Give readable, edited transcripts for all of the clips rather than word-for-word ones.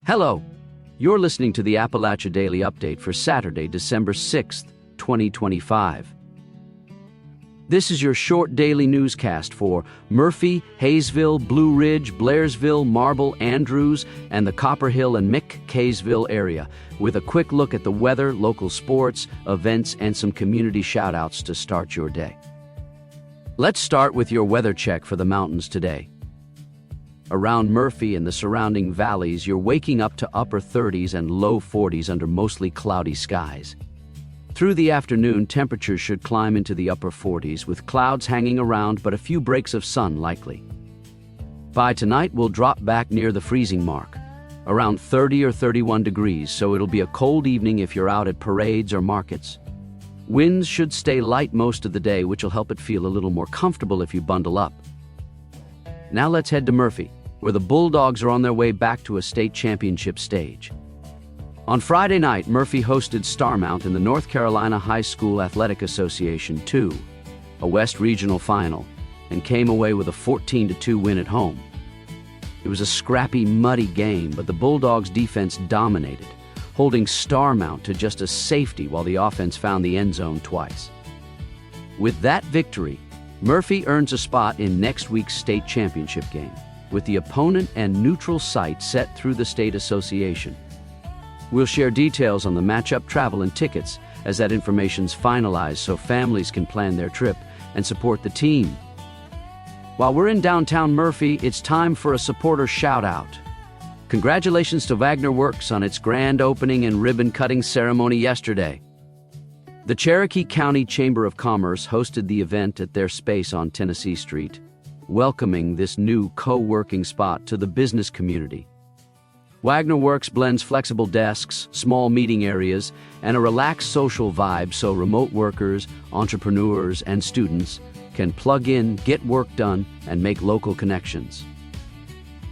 Hello, you're listening to the Appalachia Daily Update for Saturday, December 6th, 2025. This is your short daily newscast for Murphy, Hayesville, Blue Ridge, Blairsville, Marble, Andrews, and the Copper Hill and McKaysville area, with a quick look at the weather, local sports, events, and some community shout-outs to start your day. Let's start with your weather check for the mountains today. Around Murphy and the surrounding valleys, you're waking up to upper 30s and low 40s under mostly cloudy skies. Through the afternoon, temperatures should climb into the upper 40s, with clouds hanging around but a few breaks of sun likely. By tonight, we'll drop back near the freezing mark, around 30 or 31 degrees, so it'll be a cold evening if you're out at parades or markets. Winds should stay light most of the day, which will help it feel a little more comfortable if you bundle up. Now let's head to Murphy, where the Bulldogs are on their way back to a state championship stage. On Friday night, Murphy hosted Starmount in the North Carolina High School Athletic Association 2, a West Regional final, and came away with a 14-2 win at home. It was a scrappy, muddy game, but the Bulldogs' defense dominated, holding Starmount to just a safety while the offense found the end zone twice. With that victory, Murphy earns a spot in next week's state championship game, with the opponent and neutral site set through the state association. We'll share details on the matchup, travel, and tickets as that information's finalized so families can plan their trip and support the team. While we're in downtown Murphy, it's time for a supporter shout-out. Congratulations to Wagner Works on its grand opening and ribbon-cutting ceremony yesterday. The Cherokee County Chamber of Commerce hosted the event at their space on Tennessee Street, welcoming this new co-working spot to the business community. Wagner Works blends flexible desks, small meeting areas, and a relaxed social vibe so remote workers, entrepreneurs, and students can plug in, get work done, and make local connections.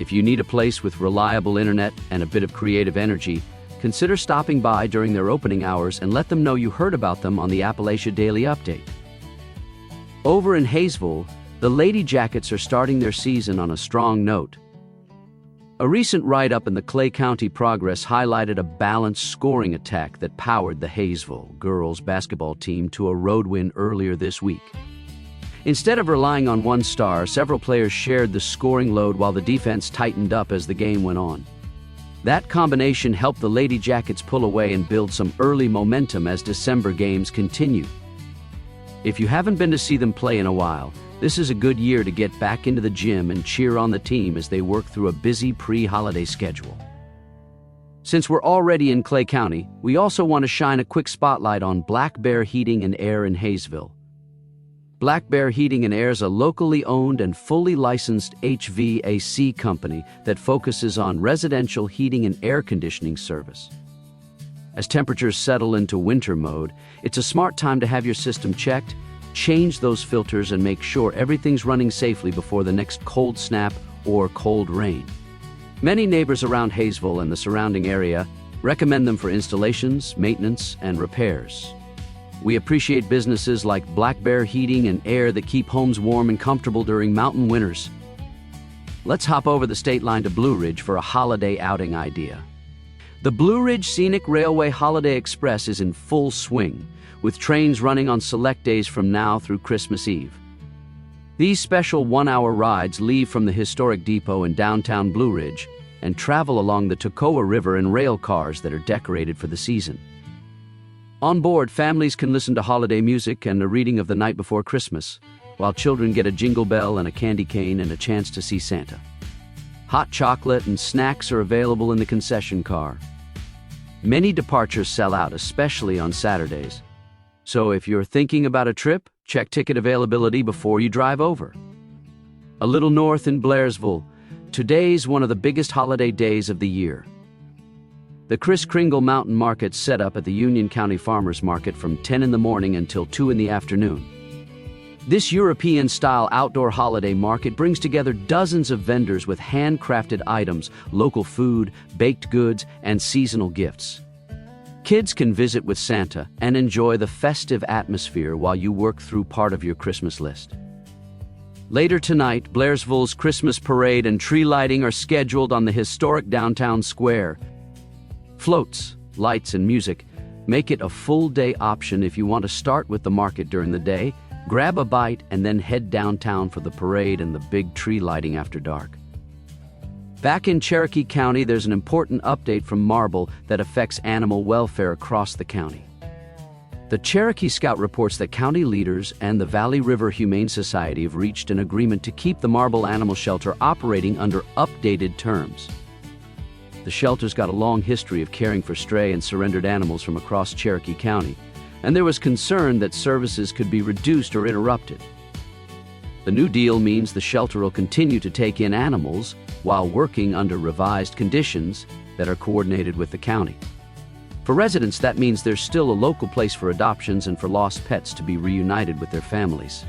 If you need a place with reliable internet and a bit of creative energy, consider stopping by during their opening hours and let them know you heard about them on the Appalachia Daily Update. Over in Hayesville, the Lady Jackets are starting their season on a strong note. A recent write-up in the Clay County Progress highlighted a balanced scoring attack that powered the Hayesville girls basketball team to a road win earlier this week. Instead of relying on one star, several players shared the scoring load while the defense tightened up as the game went on. That combination helped the Lady Jackets pull away and build some early momentum as December games continue. If you haven't been to see them play in a while, this is a good year to get back into the gym and cheer on the team as they work through a busy pre-holiday schedule. Since we're already in Clay County, we also want to shine a quick spotlight on Black Bear Heating and Air in Hayesville. Black Bear Heating and Air is a locally owned and fully licensed HVAC company that focuses on residential heating and air conditioning service. As temperatures settle into winter mode, it's a smart time to have your system checked, change those filters, and make sure everything's running safely before the next cold snap or cold rain. Many neighbors around Hayesville and the surrounding area recommend them for installations, maintenance, and repairs. We appreciate businesses like Black Bear Heating and Air that keep homes warm and comfortable during mountain winters. Let's hop over the state line to Blue Ridge for a holiday outing idea. The Blue Ridge Scenic Railway Holiday Express is in full swing, with trains running on select days from now through Christmas Eve. These special one-hour rides leave from the historic depot in downtown Blue Ridge and travel along the Toccoa River in rail cars that are decorated for the season. On board, families can listen to holiday music and a reading of The Night Before Christmas, while children get a jingle bell and a candy cane and a chance to see Santa. Hot chocolate and snacks are available in the concession car. Many departures sell out, especially on Saturdays. So if you're thinking about a trip, check ticket availability before you drive over. A little north in Blairsville, today's one of the biggest holiday days of the year. The Kris Kringle Mountain Market set up at the Union County Farmers Market from 10 in the morning until 2 in the afternoon. This European-style outdoor holiday market brings together dozens of vendors with handcrafted items, local food, baked goods, and seasonal gifts. Kids can visit with Santa and enjoy the festive atmosphere while you work through part of your Christmas list. Later tonight, Blairsville's Christmas parade and tree lighting are scheduled on the historic downtown square. Floats, lights, and music make it a full-day option if you want to start with the market during the day, grab a bite, and then head downtown for the parade and the big tree lighting after dark. Back in Cherokee County, there's an important update from Marble that affects animal welfare across the county. The Cherokee Scout reports that county leaders and the Valley River Humane Society have reached an agreement to keep the Marble Animal Shelter operating under updated terms. The shelter's got a long history of caring for stray and surrendered animals from across Cherokee County, and there was concern that services could be reduced or interrupted. The new deal means the shelter will continue to take in animals while working under revised conditions that are coordinated with the county. For residents, that means there's still a local place for adoptions and for lost pets to be reunited with their families.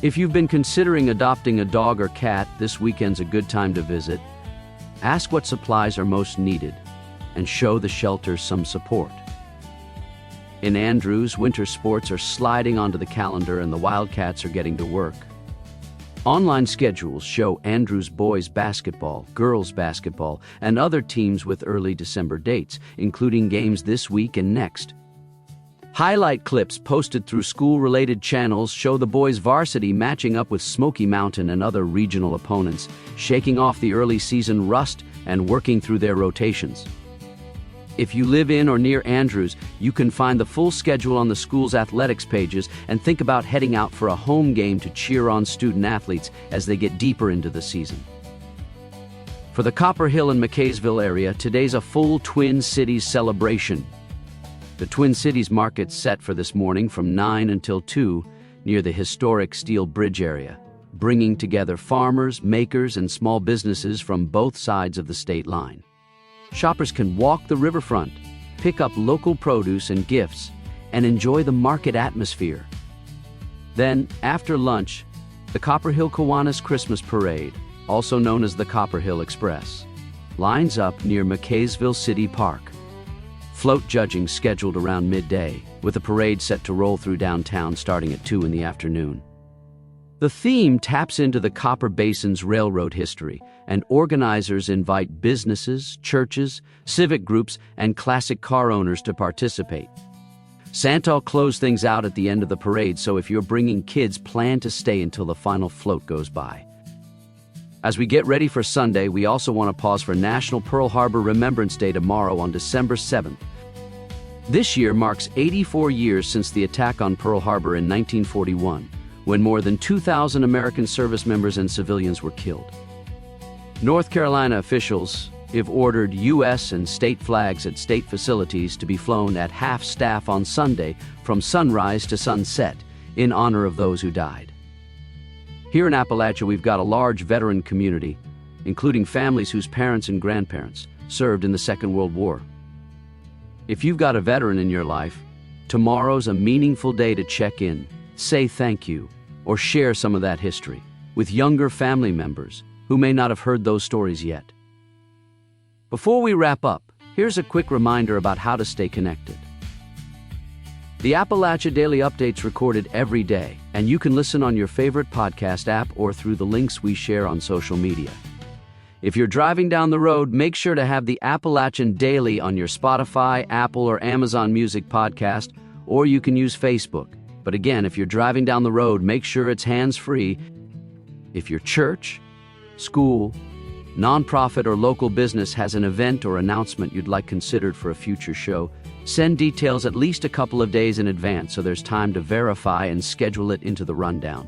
If you've been considering adopting a dog or cat, this weekend's a good time to visit. Ask what supplies are most needed and show the shelter some support. In Andrews, winter sports are sliding onto the calendar and the Wildcats are getting to work. Online schedules show Andrews boys basketball, girls basketball, and other teams with early December dates, including games this week and next. Highlight clips posted through school-related channels show the boys' varsity matching up with Smoky Mountain and other regional opponents, shaking off the early season rust and working through their rotations. If you live in or near Andrews, you can find the full schedule on the school's athletics pages and think about heading out for a home game to cheer on student athletes as they get deeper into the season. For the Copper Hill and McKaysville area, today's a full Twin Cities celebration. The Twin Cities market's set for this morning from 9 until 2 near the historic Steel Bridge area, bringing together farmers, makers, and small businesses from both sides of the state line. Shoppers can walk the riverfront, pick up local produce and gifts, and enjoy the market atmosphere. Then, after lunch, the Copper Hill Kiwanis Christmas Parade, also known as the Copper Hill Express, lines up near McKaysville City Park. Float judging scheduled around midday, with the parade set to roll through downtown starting at 2 in the afternoon. The theme taps into the Copper Basin's railroad history, and organizers invite businesses, churches, civic groups, and classic car owners to participate. Santa'll close things out at the end of the parade, so if you're bringing kids, plan to stay until the final float goes by. As we get ready for Sunday, we also want to pause for National Pearl Harbor Remembrance Day tomorrow on December 7th. This year marks 84 years since the attack on Pearl Harbor in 1941. When more than 2,000 American service members and civilians were killed. North Carolina officials have ordered U.S. and state flags at state facilities to be flown at half-staff on Sunday from sunrise to sunset in honor of those who died. Here in Appalachia, we've got a large veteran community, including families whose parents and grandparents served in the Second World War. If you've got a veteran in your life, tomorrow's a meaningful day to check in, say thank you, or share some of that history with younger family members who may not have heard those stories yet. Before we wrap up, here's a quick reminder about how to stay connected. The Appalachia Daily Update's recorded every day, and you can listen on your favorite podcast app or through the links we share on social media. If you're driving down the road, make sure to have the Appalachian Daily on your Spotify, Apple, or Amazon Music podcast, or you can use Facebook. But again, if you're driving down the road, make sure it's hands-free. If your church, school, nonprofit, or local business has an event or announcement you'd like considered for a future show, send details at least a couple of days in advance so there's time to verify and schedule it into the rundown.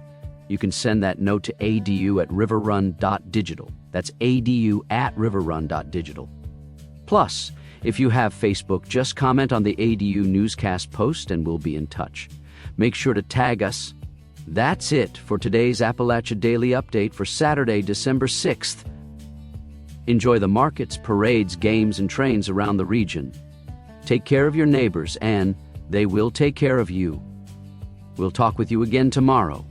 You can send that note to adu@riverrun.digital. That's adu@riverrun.digital. Plus, if you have Facebook, just comment on the ADU newscast post and we'll be in touch. Make sure to tag us. That's it for today's Appalachia Daily Update for Saturday, December 6th. Enjoy the markets, parades, games, and trains around the region. Take care of your neighbors, and they will take care of you. We'll talk with you again tomorrow.